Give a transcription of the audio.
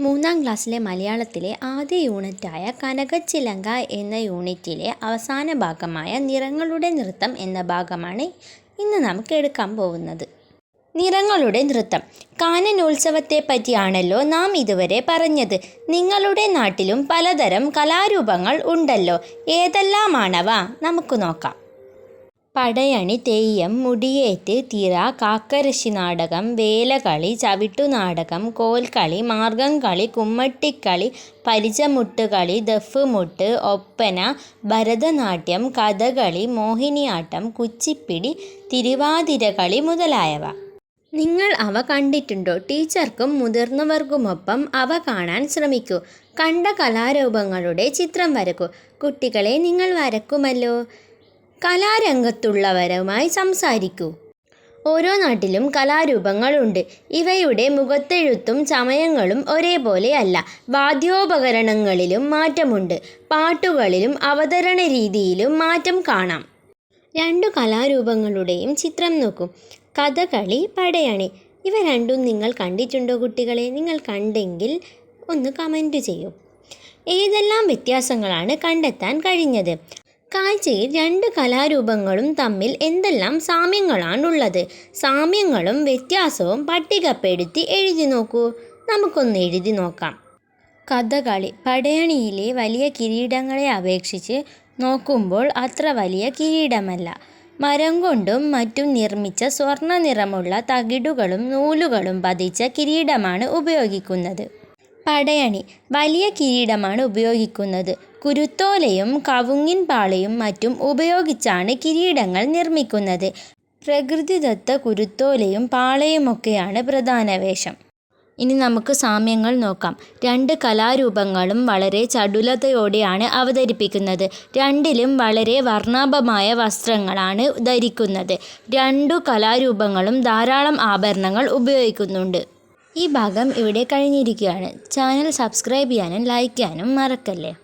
മൂന്നാം ക്ലാസ്സിലെ മലയാളത്തിലെ ആദ്യ യൂണിറ്റായ കനകച്ചിലങ്ക എന്ന യൂണിറ്റിലെ അവസാന ഭാഗമായ നിറങ്ങളുടെ നൃത്തം എന്ന ഭാഗമാണ് ഇന്ന് നമുക്ക് എടുക്കാൻ പോകുന്നത്. നിറങ്ങളുടെ നൃത്തം. കാനനോത്സവത്തെപ്പറ്റിയാണല്ലോ നാം ഇതുവരെ പറഞ്ഞത്. നിങ്ങളുടെ നാട്ടിലും പലതരം കലാരൂപങ്ങൾ ഉണ്ടല്ലോ. ഏതെല്ലാമാണവ? നമുക്ക് നോക്കാം. പടയണി, തെയ്യം, മുടിയേറ്റ്, തിറ, കാക്കരശ്ശി നാടകം, വേലകളി, ചവിട്ടുനാടകം, കോൽക്കളി, മാർഗംകളി, കുമ്മട്ടിക്കളി, പരിചമുട്ടുകളി, ദഫ്മുട്ട്, ഒപ്പന, ഭരതനാട്യം, കഥകളി, മോഹിനിയാട്ടം, കുച്ചിപ്പിടി, തിരുവാതിരകളി മുതലായവ. നിങ്ങൾ അവ കണ്ടിട്ടുണ്ടോ? ടീച്ചർക്കും മുതിർന്നവർക്കുമൊപ്പം അവ കാണാൻ ശ്രമിക്കൂ. കണ്ട കലാരൂപങ്ങളുടെ ചിത്രം വരക്കൂ. കുട്ടികളെ, നിങ്ങൾ വരക്കുമല്ലോ. കലാരംഗത്തുള്ളവരുമായി സംസാരിക്കൂ. ഓരോ നാട്ടിലും കലാരൂപങ്ങളുണ്ട്. ഇവയുടെ മുഖത്തെഴുത്തും ചമയങ്ങളും ഒരേപോലെയല്ല. വാദ്യോപകരണങ്ങളിലും മാറ്റമുണ്ട്. പാട്ടുകളിലും അവതരണ രീതിയിലും മാറ്റം കാണാം. രണ്ടു കലാരൂപങ്ങളുടെയും ചിത്രം നോക്കൂ. കഥകളി, പടയണി. ഇവ രണ്ടും നിങ്ങൾ കണ്ടിട്ടുണ്ടോ കുട്ടികളെ? നിങ്ങൾ കണ്ടെങ്കിൽ ഒന്ന് കമൻറ്റ് ചെയ്യൂ. ഏതെല്ലാം വ്യത്യാസങ്ങളാണ് കണ്ടെത്താൻ കഴിഞ്ഞത്? കാഴ്ചയിൽ രണ്ട് കലാരൂപങ്ങളും തമ്മിൽ എന്തെല്ലാം സാമ്യങ്ങളാണുള്ളത്? സാമ്യങ്ങളും വ്യത്യാസവും പട്ടികപ്പെടുത്തി എഴുതി നോക്കൂ. നമുക്കൊന്ന് എഴുതി നോക്കാം. കഥകളി. പടയണിയിലെ വലിയ കിരീടങ്ങളെ അപേക്ഷിച്ച് നോക്കുമ്പോൾ അത്ര വലിയ കിരീടമല്ല. മരം കൊണ്ടും മറ്റും നിർമ്മിച്ച സ്വർണ്ണ നിറമുള്ള തകിടുകളും നൂലുകളും പതിച്ച കിരീടമാണ് ഉപയോഗിക്കുന്നത്. പടയണി വലിയ കിരീടമാണ് ഉപയോഗിക്കുന്നത്. കുരുത്തോലയും കവുങ്ങിൻ പാളയും മറ്റും ഉപയോഗിച്ചാണ് കിരീടങ്ങൾ നിർമ്മിക്കുന്നത്. പ്രകൃതിദത്ത കുരുത്തോലയും പാളയുമൊക്കെയാണ് പ്രധാന വേഷം. ഇനി നമുക്ക് സാമ്യങ്ങൾ നോക്കാം. രണ്ട് കലാരൂപങ്ങളും വളരെ ചടുലതയോടെയാണ് അവതരിപ്പിക്കുന്നത്. രണ്ടിലും വളരെ വർണ്ണാഭമായ വസ്ത്രങ്ങളാണ് ധരിക്കുന്നത്. രണ്ടു കലാരൂപങ്ങളും ധാരാളം ആഭരണങ്ങൾ ഉപയോഗിക്കുന്നുണ്ട്. ഈ ഭാഗം ഇവിടെ കഴിഞ്ഞിരിക്കുകയാണ്. ചാനൽ സബ്സ്ക്രൈബ് ചെയ്യാനും ലൈക്ക് ചെയ്യാനും മറക്കല്ലേ.